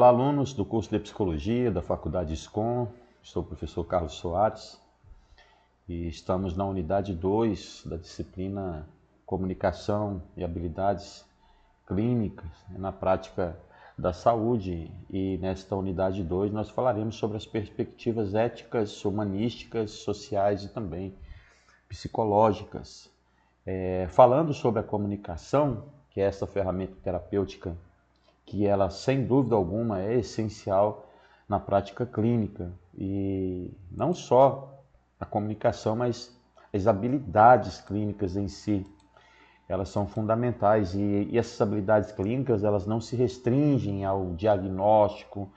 Olá, alunos do curso de Psicologia da Faculdade SCOM. Sou o professor Carlos Soares e estamos na unidade 2 da disciplina Comunicação e Habilidades Clínicas na prática da saúde. E nesta unidade 2 nós falaremos sobre as perspectivas éticas, humanísticas, sociais e também psicológicas. Falando sobre a comunicação, que é essa ferramenta terapêutica que ela, sem dúvida alguma, é essencial na prática clínica. E não só a comunicação, mas as habilidades clínicas em si, elas são fundamentais. E essas habilidades clínicas, elas não se restringem ao diagnóstico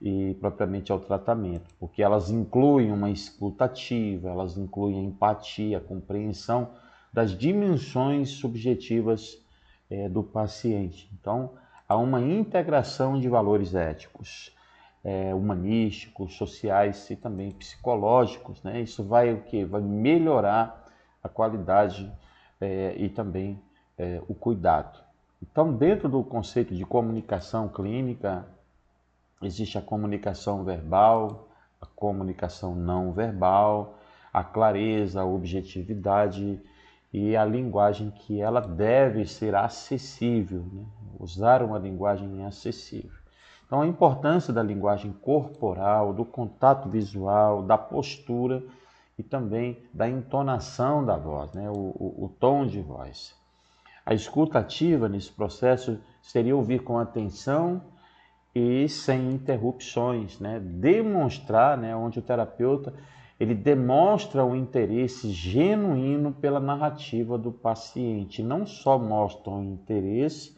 e propriamente ao tratamento, porque elas incluem uma escuta ativa, elas incluem a empatia, a compreensão das dimensões subjetivas do paciente. Então, há uma integração de valores éticos, humanísticos, sociais e também psicológicos, né? Isso vai o quê? Vai melhorar a qualidade e também o cuidado. Então, dentro do conceito de comunicação clínica, existe a comunicação verbal, a comunicação não verbal, a clareza, a objetividade e a linguagem que ela deve ser acessível, né? Usar uma linguagem acessível. Então, a importância da linguagem corporal, do contato visual, da postura e também da entonação da voz, né? o tom de voz. A escuta ativa nesse processo seria ouvir com atenção e sem interrupções, né? Demonstrar, né? Onde o terapeuta ele demonstra um interesse genuíno pela narrativa do paciente. Não só mostra um interesse,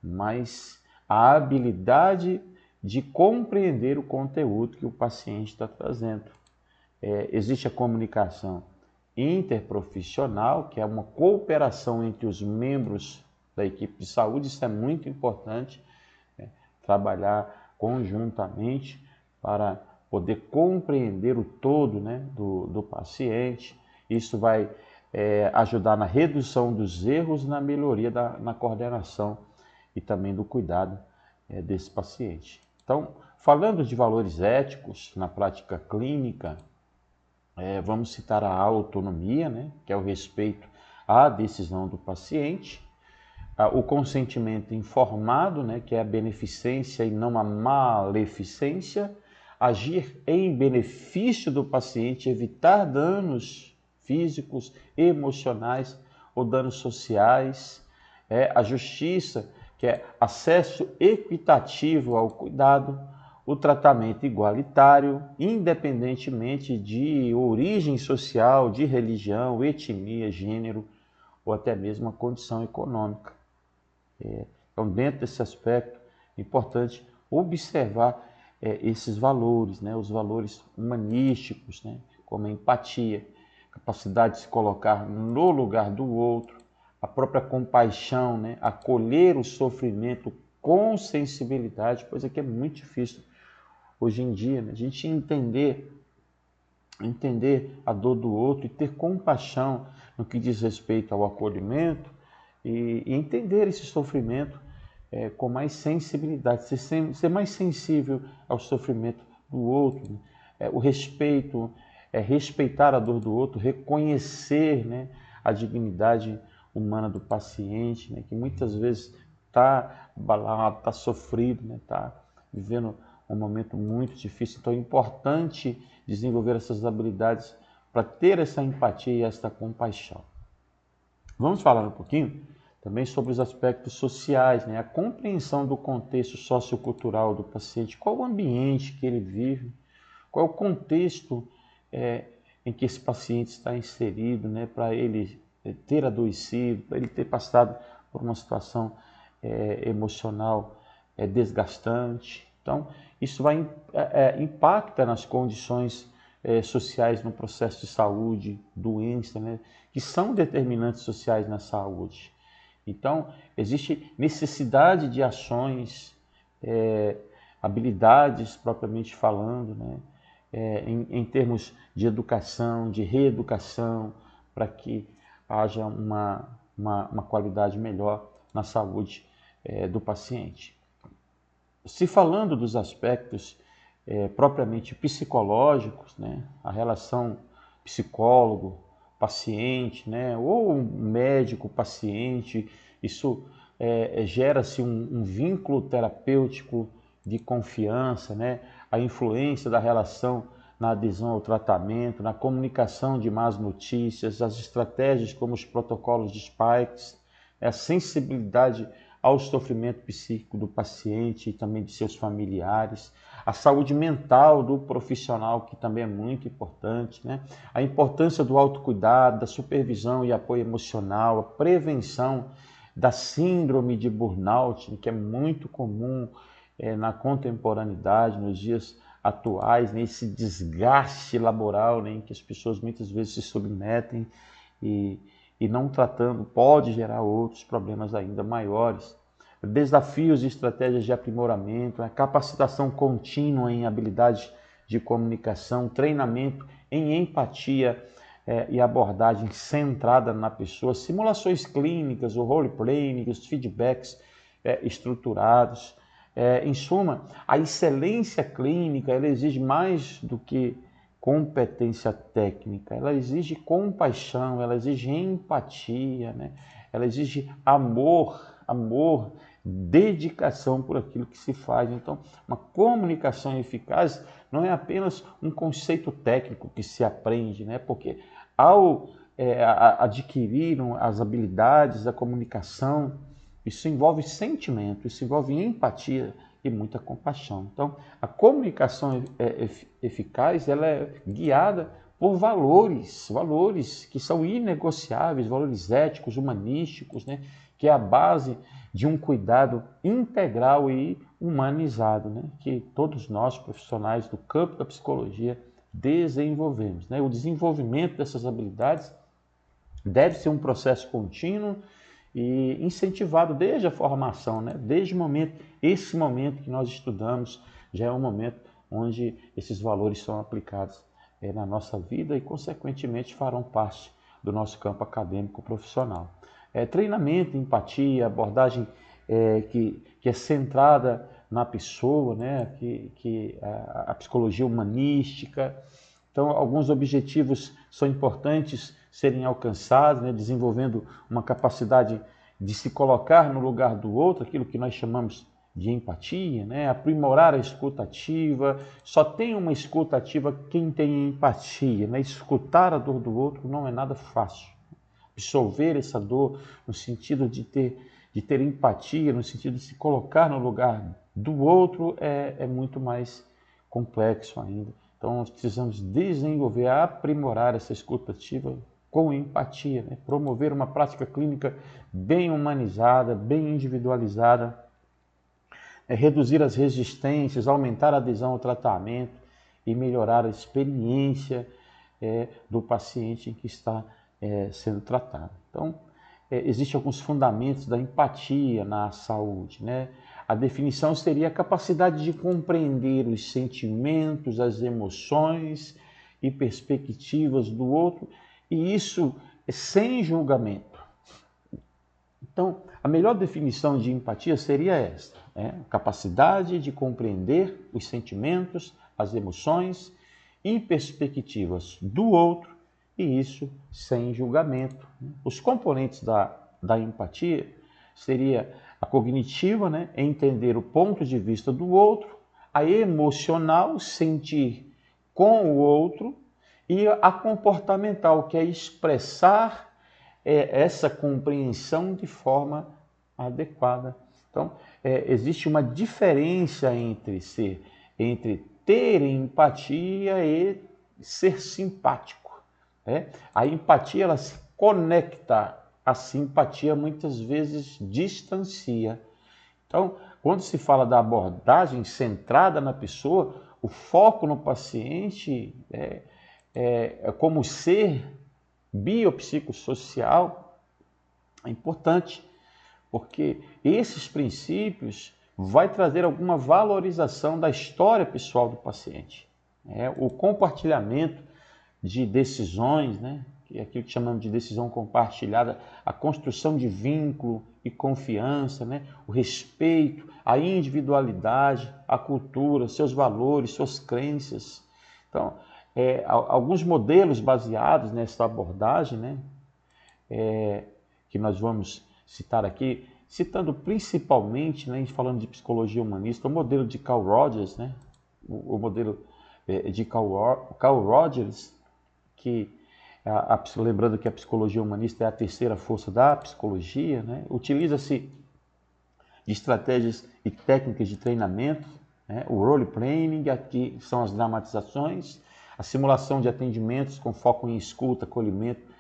mas a habilidade de compreender o conteúdo que o paciente está trazendo. Existe a comunicação interprofissional, que é uma cooperação entre os membros da equipe de saúde. Isso é muito importante, trabalhar conjuntamente para poder compreender o todo, né, do paciente. Isso vai ajudar na redução dos erros, na melhoria na coordenação e também do cuidado desse paciente. Então, falando de valores éticos na prática clínica, vamos citar a autonomia, né, que é o respeito à decisão do paciente, o consentimento informado, né, que é a beneficência e não a maleficência, agir em benefício do paciente, evitar danos físicos, emocionais ou danos sociais, a justiça, que é acesso equitativo ao cuidado, o tratamento igualitário, independentemente de origem social, de religião, etnia, gênero ou até mesmo a condição econômica. Então, dentro desse aspecto, é importante observar esses valores, né? Os valores humanísticos, né? Como a empatia, capacidade de se colocar no lugar do outro, a própria compaixão, né? Acolher o sofrimento com sensibilidade, coisa que é muito difícil hoje em dia, né? A gente entender a dor do outro e ter compaixão no que diz respeito ao acolhimento e entender esse sofrimento com mais sensibilidade, ser mais sensível ao sofrimento do outro, né? O respeito, respeitar a dor do outro, reconhecer, né, a dignidade humana do paciente, né, que muitas vezes está abalado, está sofrido, né, está vivendo um momento muito difícil. Então é importante desenvolver essas habilidades para ter essa empatia e essa compaixão. Vamos falar um pouquinho também sobre os aspectos sociais, né? A compreensão do contexto sociocultural do paciente, qual o ambiente que ele vive, qual é o contexto em que esse paciente está inserido, né? Para ele ter adoecido, para ele ter passado por uma situação emocional desgastante. Então, isso impacta nas condições sociais no processo de saúde, doença, né? Que são determinantes sociais na saúde. Então, existe necessidade de ações, habilidades propriamente falando, né? Em termos de educação, de reeducação, para que haja uma qualidade melhor na saúde do paciente. Se falando dos aspectos propriamente psicológicos, né, a relação psicólogo-paciente, né, ou médico-paciente, isso gera-se um vínculo terapêutico de confiança, né, a influência da relação na adesão ao tratamento, na comunicação de más notícias, as estratégias como os protocolos de Spikes, a sensibilidade ao sofrimento psíquico do paciente e também de seus familiares, a saúde mental do profissional, que também é muito importante, né? A importância do autocuidado, da supervisão e apoio emocional, a prevenção da síndrome de burnout, que é muito comum na contemporaneidade, nos dias atuais, nesse desgaste laboral, né, em que as pessoas muitas vezes se submetem e não tratando pode gerar outros problemas ainda maiores. Desafios e estratégias de aprimoramento, a capacitação contínua em habilidades de comunicação, treinamento em empatia e abordagem centrada na pessoa, simulações clínicas, o role-playing, os feedbacks estruturados. Em suma, a excelência clínica ela exige mais do que competência técnica, ela exige compaixão, ela exige empatia, né? Ela exige amor, dedicação por aquilo que se faz. Então, uma comunicação eficaz não é apenas um conceito técnico que se aprende, né? Porque ao adquirir as habilidades da comunicação, isso envolve sentimento, isso envolve empatia e muita compaixão. Então, a comunicação eficaz ela é guiada por valores que são inegociáveis, valores éticos, humanísticos, né? Que é a base de um cuidado integral e humanizado, né? Que todos nós, profissionais do campo da psicologia, desenvolvemos, né? O desenvolvimento dessas habilidades deve ser um processo contínuo e incentivado desde a formação, né? Desde o momento, esse momento que nós estudamos já é um momento onde esses valores são aplicados na nossa vida e, consequentemente, farão parte do nosso campo acadêmico profissional. Treinamento, empatia, abordagem que é centrada na pessoa, né? A psicologia humanística. Então, alguns objetivos são importantes serem alcançados, né? Desenvolvendo uma capacidade de se colocar no lugar do outro, aquilo que nós chamamos de empatia, né? Aprimorar a escuta ativa. Só tem uma escuta ativa quem tem empatia, né? Escutar a dor do outro não é nada fácil. Absorver essa dor no sentido de ter empatia, no sentido de se colocar no lugar do outro é muito mais complexo ainda. Então, nós precisamos desenvolver, aprimorar essa escuta ativa com empatia, né? Promover uma prática clínica bem humanizada, bem individualizada, reduzir as resistências, aumentar a adesão ao tratamento e melhorar a experiência do paciente em que está sendo tratado. Então, existem alguns fundamentos da empatia na saúde, né? A definição seria a capacidade de compreender os sentimentos, as emoções e perspectivas do outro, e isso sem julgamento. Então, a melhor definição de empatia seria esta, né? Capacidade de compreender os sentimentos, as emoções e perspectivas do outro, e isso sem julgamento. Os componentes da empatia seria a cognitiva, né? Entender o ponto de vista do outro, a emocional, sentir com o outro, e a comportamental, que é expressar essa compreensão de forma adequada. Então, existe uma diferença entre ter empatia e ser simpático. Né? A empatia ela se conecta, a simpatia muitas vezes distancia. Então, quando se fala da abordagem centrada na pessoa, o foco no paciente é como ser biopsicossocial é importante, porque esses princípios vai trazer alguma valorização da história pessoal do paciente. O compartilhamento de decisões, né? que é aquilo que chamamos de decisão compartilhada, a construção de vínculo e confiança, né? O respeito, a individualidade, a cultura, seus valores, suas crenças. Então, alguns modelos baseados nessa abordagem, né? Que nós vamos citar aqui, citando principalmente, né, falando de psicologia humanista, o modelo de Carl Rogers, né? O modelo de Carl Rogers, que lembrando que a psicologia humanista é a terceira força da psicologia, né? Utiliza-se de estratégias e técnicas de treinamento, né? O role playing, aqui são as dramatizações, a simulação de atendimentos com foco em escuta, acolhimento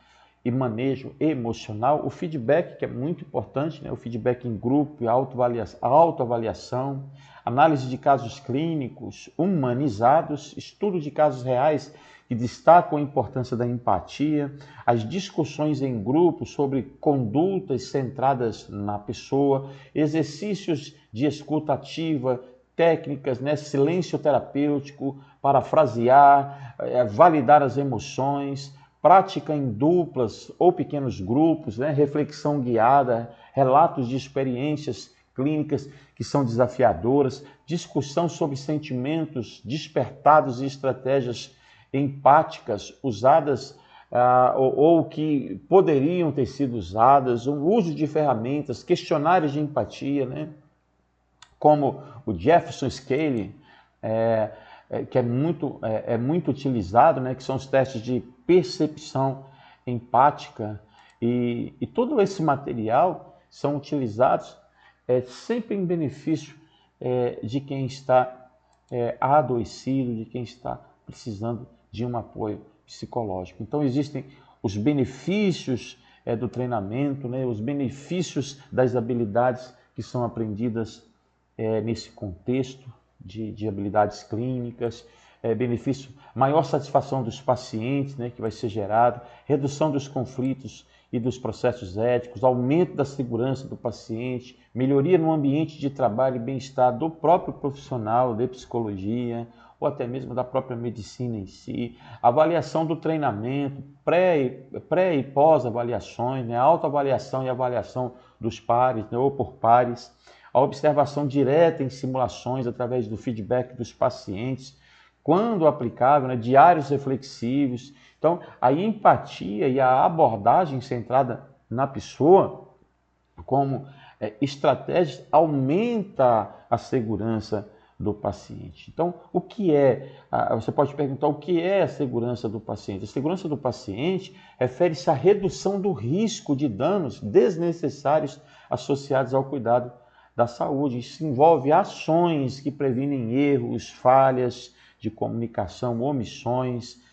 e manejo emocional, o feedback, que é muito importante, né? O feedback em grupo, a autoavaliação, análise de casos clínicos humanizados, estudo de casos reais que destacam a importância da empatia, as discussões em grupo sobre condutas centradas na pessoa, exercícios de escuta ativa, técnicas, né, silêncio terapêutico, parafrasear, validar as emoções, prática em duplas ou pequenos grupos, né, reflexão guiada, relatos de experiências clínicas que são desafiadoras, discussão sobre sentimentos despertados e estratégias empáticas usadas ou que poderiam ter sido usadas, o uso de ferramentas, questionários de empatia, né? Como o Jefferson Scale, que é muito utilizado, né? Que são os testes de percepção empática, e todo esse material são utilizados sempre em benefício de quem está adoecido, de quem está precisando de um apoio psicológico. Então existem os benefícios do treinamento, né, os benefícios das habilidades que são aprendidas nesse contexto de habilidades clínicas, benefício, maior satisfação dos pacientes, né, que vai ser gerado, redução dos conflitos e dos processos éticos, aumento da segurança do paciente, melhoria no ambiente de trabalho e bem-estar do próprio profissional de psicologia, ou até mesmo da própria medicina em si, avaliação do treinamento, pré e pós-avaliações, né, autoavaliação e avaliação dos pares, né, ou por pares, a observação direta em simulações através do feedback dos pacientes, quando aplicável, né, diários reflexivos. Então, a empatia e a abordagem centrada na pessoa como estratégias aumenta a segurança do paciente. Então, o que você pode perguntar o que é a segurança do paciente? A segurança do paciente refere-se à redução do risco de danos desnecessários associados ao cuidado da saúde. Isso envolve ações que previnem erros, falhas de comunicação, omissões,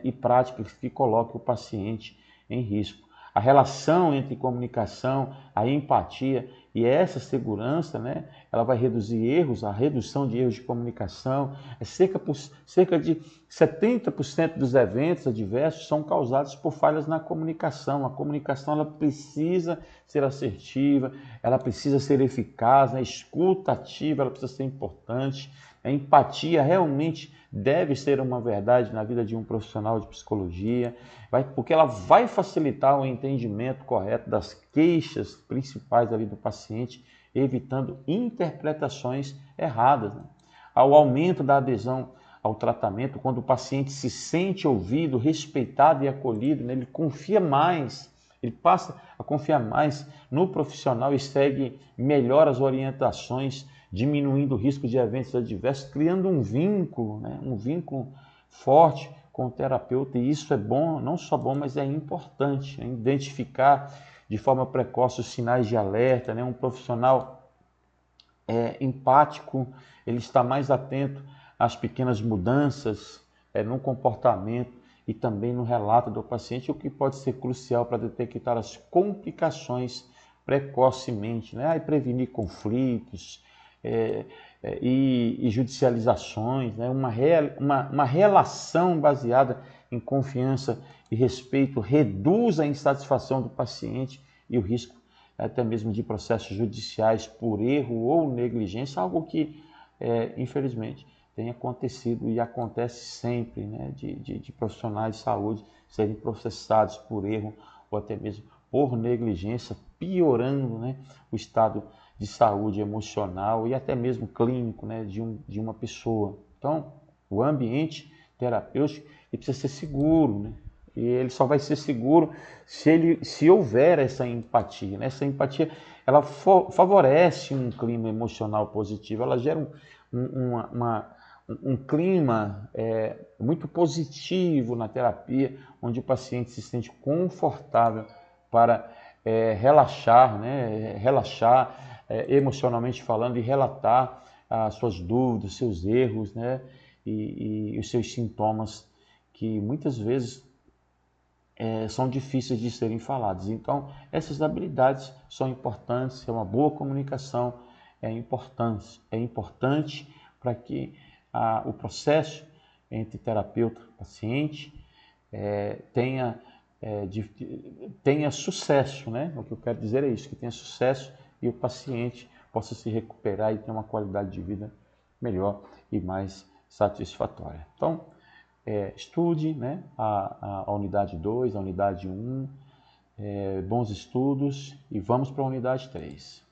e práticas que colocam o paciente em risco. A relação entre comunicação, a empatia e essa segurança, né, ela vai reduzir erros, a redução de erros de comunicação. Cerca de 70% dos eventos adversos são causados por falhas na comunicação. A comunicação ela precisa ser assertiva, ela precisa ser eficaz, né, a escuta ativa ela precisa ser importante. A empatia realmente deve ser uma verdade na vida de um profissional de psicologia, porque ela vai facilitar o entendimento correto das queixas principais ali do paciente, evitando interpretações erradas, né? Ao aumento da adesão ao tratamento, quando o paciente se sente ouvido, respeitado e acolhido, né? Ele confia mais, ele passa a confiar mais no profissional e segue melhor as orientações, diminuindo o risco de eventos adversos, criando um vínculo, né? Um vínculo forte com o terapeuta. E isso é bom, não só bom, mas é importante, né? Identificar de forma precoce os sinais de alerta, né? Um profissional empático, ele está mais atento às pequenas mudanças no comportamento e também no relato do paciente, o que pode ser crucial para detectar as complicações precocemente, né? E prevenir conflitos, e judicializações, né? Uma relação baseada em confiança e respeito reduz a insatisfação do paciente e o risco até mesmo de processos judiciais por erro ou negligência, algo que, infelizmente, tem acontecido e acontece sempre, né? De profissionais de saúde serem processados por erro ou até mesmo por negligência, piorando, né, o estado de saúde emocional e até mesmo clínico, né, de uma pessoa. Então, o ambiente terapêutico ele precisa ser seguro, né? E ele só vai ser seguro se houver essa empatia, né? Essa empatia ela favorece um clima emocional positivo, ela gera um clima muito positivo na terapia, onde o paciente se sente confortável para relaxar, né? Relaxar emocionalmente falando e relatar as suas dúvidas, seus erros, né? E os seus sintomas que muitas vezes são difíceis de serem falados. Então, essas habilidades são importantes, uma boa comunicação é importante para que o processo entre terapeuta e paciente tenha, tenha sucesso, né? O que eu quero dizer é isso, que tenha sucesso e o paciente possa se recuperar e ter uma qualidade de vida melhor e mais satisfatória. Então, estude, né, a unidade 2, a unidade 1, bons estudos e vamos para a unidade 3.